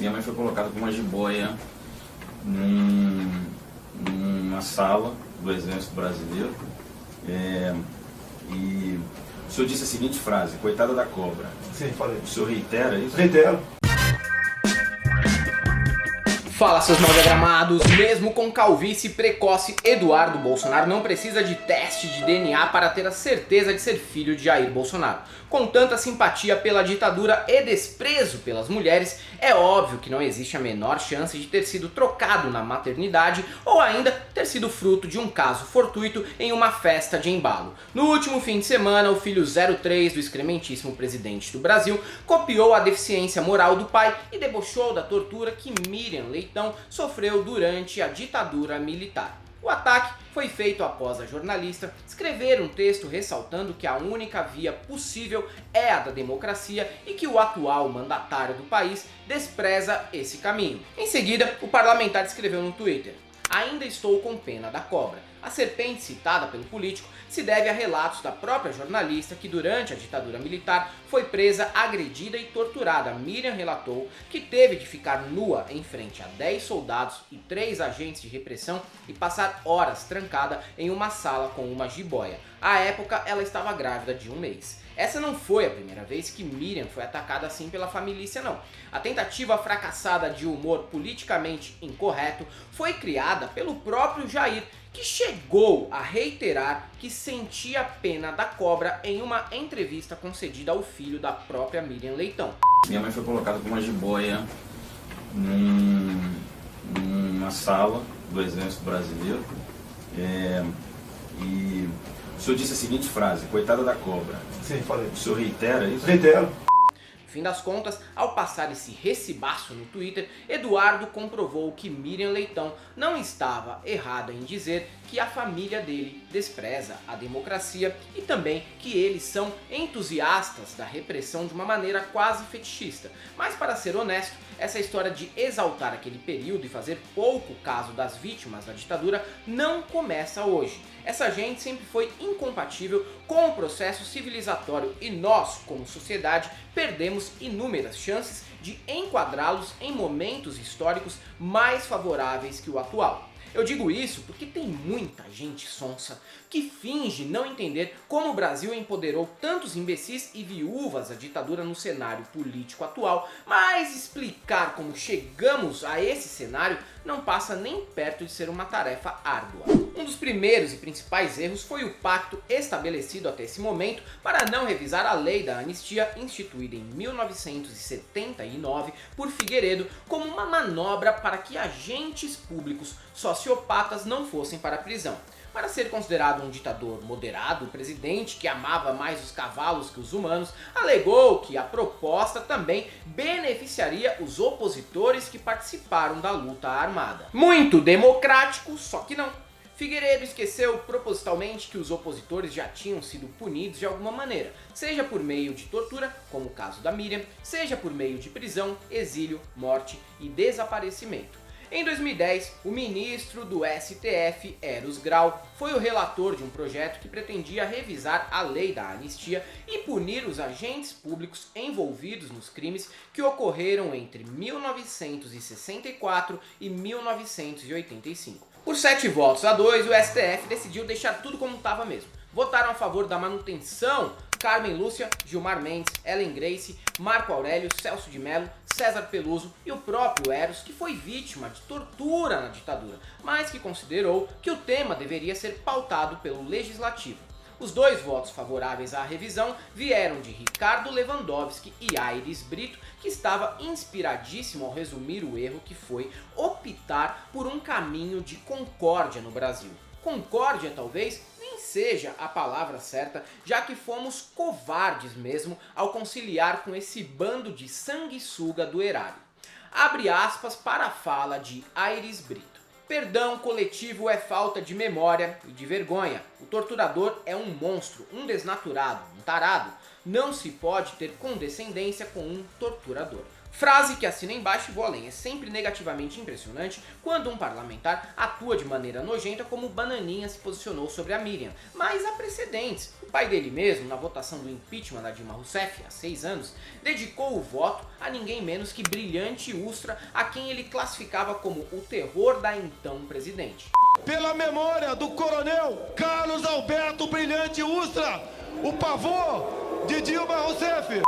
Minha mãe foi colocada com uma jiboia numa sala do Exército Brasileiro. E o senhor disse a seguinte frase: coitada da cobra. Sim, falei. O senhor reitera isso? Reitero. Fala, seus mal diagramados! Mesmo com calvície precoce, Eduardo Bolsonaro não precisa de teste de DNA para ter a certeza de ser filho de Jair Bolsonaro. Com tanta simpatia pela ditadura e desprezo pelas mulheres, é óbvio que não existe a menor chance de ter sido trocado na maternidade ou ainda ter sido fruto de um caso fortuito em uma festa de embalo. No último fim de semana, o filho 03 do excrementíssimo presidente do Brasil copiou a deficiência moral do pai e debochou da tortura que Miriam Leitão sofreu durante a ditadura militar. O ataque foi feito após a jornalista escrever um texto ressaltando que a única via possível é a da democracia e que o atual mandatário do país despreza esse caminho. Em seguida, o parlamentar escreveu no Twitter: "Ainda estou com pena da cobra. A serpente citada pelo político se deve a relatos da própria jornalista que durante a ditadura militar foi presa, agredida e torturada. Miriam relatou que teve de ficar nua em frente a 10 soldados e 3 agentes de repressão e passar horas trancada em uma sala com uma jiboia. À época, ela estava grávida de 1 mês. Essa não foi a primeira vez que Miriam foi atacada assim pela família, não. A tentativa fracassada de humor politicamente incorreto foi criada pelo próprio Jair, que chegou a reiterar que sentia pena da cobra em uma entrevista concedida ao filho da própria Miriam Leitão. Minha mãe foi colocada com uma jiboia numa sala do Exército Brasileiro. E o senhor disse a seguinte frase: coitada da cobra. Sim, falei. O senhor reitera isso? Reitero. No fim das contas, ao passar esse recibaço no Twitter, Eduardo comprovou que Miriam Leitão não estava errada em dizer que a família dele despreza a democracia e também que eles são entusiastas da repressão de uma maneira quase fetichista. Mas, para ser honesto, essa história de exaltar aquele período e fazer pouco caso das vítimas da ditadura não começa hoje. Essa gente sempre foi incompatível com o processo civilizatório e nós, como sociedade, perdemos inúmeras chances de enquadrá-los em momentos históricos mais favoráveis que o atual. Eu digo isso porque tem muita gente sonsa que finge não entender como o Brasil empoderou tantos imbecis e viúvas da ditadura no cenário político atual, mas explicar como chegamos a esse cenário não passa nem perto de ser uma tarefa árdua. Um dos primeiros e principais erros foi o pacto estabelecido até esse momento para não revisar a lei da anistia instituída em 1979 por Figueiredo como uma manobra para que agentes públicos sociopatas não fossem para a prisão. Para ser considerado um ditador moderado, o presidente, que amava mais os cavalos que os humanos, alegou que a proposta também beneficiaria os opositores que participaram da luta armada. Muito democrático, só que não. Figueiredo esqueceu propositalmente que os opositores já tinham sido punidos de alguma maneira, seja por meio de tortura, como o caso da Miriam, seja por meio de prisão, exílio, morte e desaparecimento. Em 2010, o ministro do STF, Eros Grau, foi o relator de um projeto que pretendia revisar a lei da anistia e punir os agentes públicos envolvidos nos crimes que ocorreram entre 1964 e 1985. Por 7 votos a 2, o STF decidiu deixar tudo como estava mesmo. Votaram a favor da manutenção Carmen Lúcia, Gilmar Mendes, Ellen Grace, Marco Aurélio, Celso de Mello, César Peluso e o próprio Eros, que foi vítima de tortura na ditadura, mas que considerou que o tema deveria ser pautado pelo Legislativo. Os 2 votos favoráveis à revisão vieram de Ricardo Lewandowski e Aires Brito, que estava inspiradíssimo ao resumir o erro que foi optar por um caminho de concórdia no Brasil. Concórdia, talvez, nem seja a palavra certa, já que fomos covardes mesmo ao conciliar com esse bando de sanguessuga do erário. Abre aspas para a fala de Aires Brito. Perdão coletivo é falta de memória e de vergonha. O torturador é um monstro, um desnaturado, um tarado. Não se pode ter condescendência com um torturador. Frase que assina embaixo e vou além. É sempre negativamente impressionante quando um parlamentar atua de maneira nojenta como o Bananinha se posicionou sobre a Miriam. Mas há precedentes. O pai dele mesmo, na votação do impeachment da Dilma Rousseff, há 6 anos, dedicou o voto a ninguém menos que Brilhante Ustra, a quem ele classificava como o terror da então presidente. Pela memória do coronel Carlos Alberto Brilhante Ustra, o pavor de Dilma Rousseff.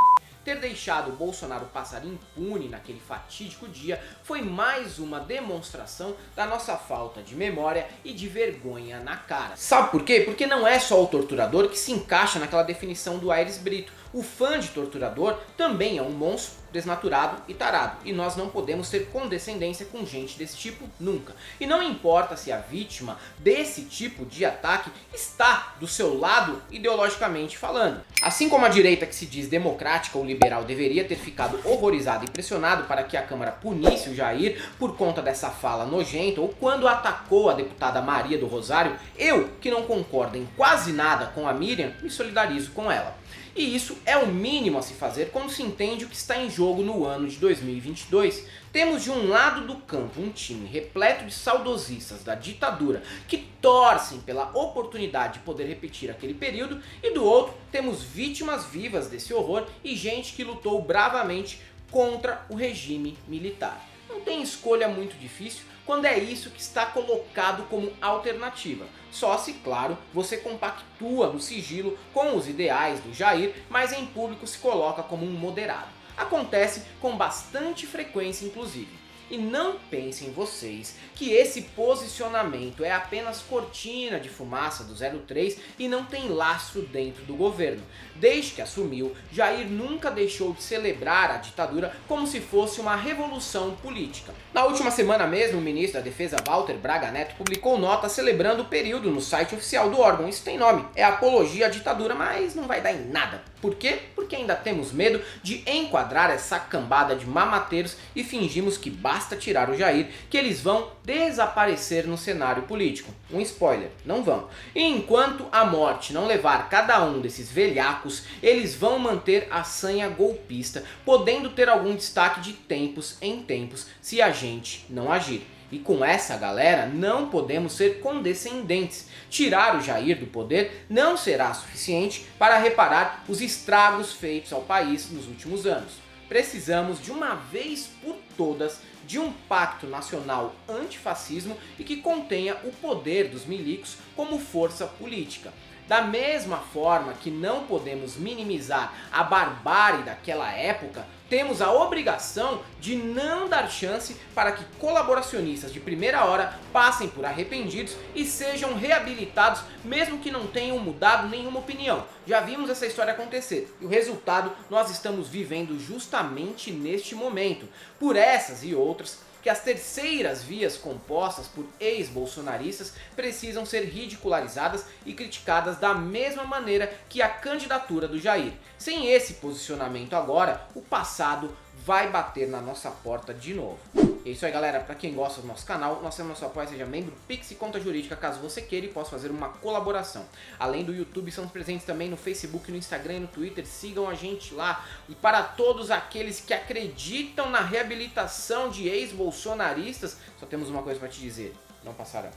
Ter deixado Bolsonaro passar impune naquele fatídico dia foi mais uma demonstração da nossa falta de memória e de vergonha na cara. Sabe por quê? Porque não é só o torturador que se encaixa naquela definição do Aires Brito. O fã de torturador também é um monstro desnaturado e tarado, e nós não podemos ter condescendência com gente desse tipo nunca. E não importa se a vítima desse tipo de ataque está do seu lado ideologicamente falando. Assim como a direita que se diz democrática ou liberal deveria ter ficado horrorizado e pressionado para que a Câmara punisse o Jair por conta dessa fala nojenta, ou quando atacou a deputada Maria do Rosário, eu, que não concordo em quase nada com a Miriam, me solidarizo com ela. E isso é o mínimo a se fazer quando se entende o que está em jogo no ano de 2022. Temos de um lado do campo um time repleto de saudosistas da ditadura que torcem pela oportunidade de poder repetir aquele período, e do outro temos vítimas vivas desse horror e gente que lutou bravamente contra o regime militar. Não tem escolha muito difícil quando é isso que está colocado como alternativa. Só se, claro, você compactua no sigilo com os ideais do Jair, mas em público se coloca como um moderado. Acontece com bastante frequência, inclusive. E não pensem vocês que esse posicionamento é apenas cortina de fumaça do 03 e não tem lastro dentro do governo. Desde que assumiu, Jair nunca deixou de celebrar a ditadura como se fosse uma revolução política. Na última semana mesmo, o ministro da Defesa Walter Braga Neto publicou nota celebrando o período no site oficial do órgão. Isso tem nome, é apologia à ditadura, mas não vai dar em nada. Por quê? Porque ainda temos medo de enquadrar essa cambada de mamateiros e fingimos que basta tirar o Jair, que eles vão desaparecer no cenário político. Um spoiler, não vão. E enquanto a morte não levar cada um desses velhacos, eles vão manter a sanha golpista, podendo ter algum destaque de tempos em tempos se a gente não agir. E com essa galera não podemos ser condescendentes. Tirar o Jair do poder não será suficiente para reparar os estragos feitos ao país nos últimos anos. Precisamos de uma vez por todas de um pacto nacional antifascismo e que contenha o poder dos milicos como força política. Da mesma forma que não podemos minimizar a barbárie daquela época, temos a obrigação de não dar chance para que colaboracionistas de primeira hora passem por arrependidos e sejam reabilitados mesmo que não tenham mudado nenhuma opinião. Já vimos essa história acontecer e o resultado nós estamos vivendo justamente neste momento. Por essas e outras, que as terceiras vias compostas por ex-bolsonaristas precisam ser ridicularizadas e criticadas da mesma maneira que a candidatura do Jair. Sem esse posicionamento agora, o passado vai bater na nossa porta de novo. É isso aí, galera. Pra quem gosta do nosso canal, nós temos nosso apoio, seja membro, Pix e conta jurídica, caso você queira e possa fazer uma colaboração. Além do YouTube, estamos presentes também no Facebook, no Instagram e no Twitter. Sigam a gente lá. E para todos aqueles que acreditam na reabilitação de ex-bolsonaristas, só temos uma coisa pra te dizer: não passarão.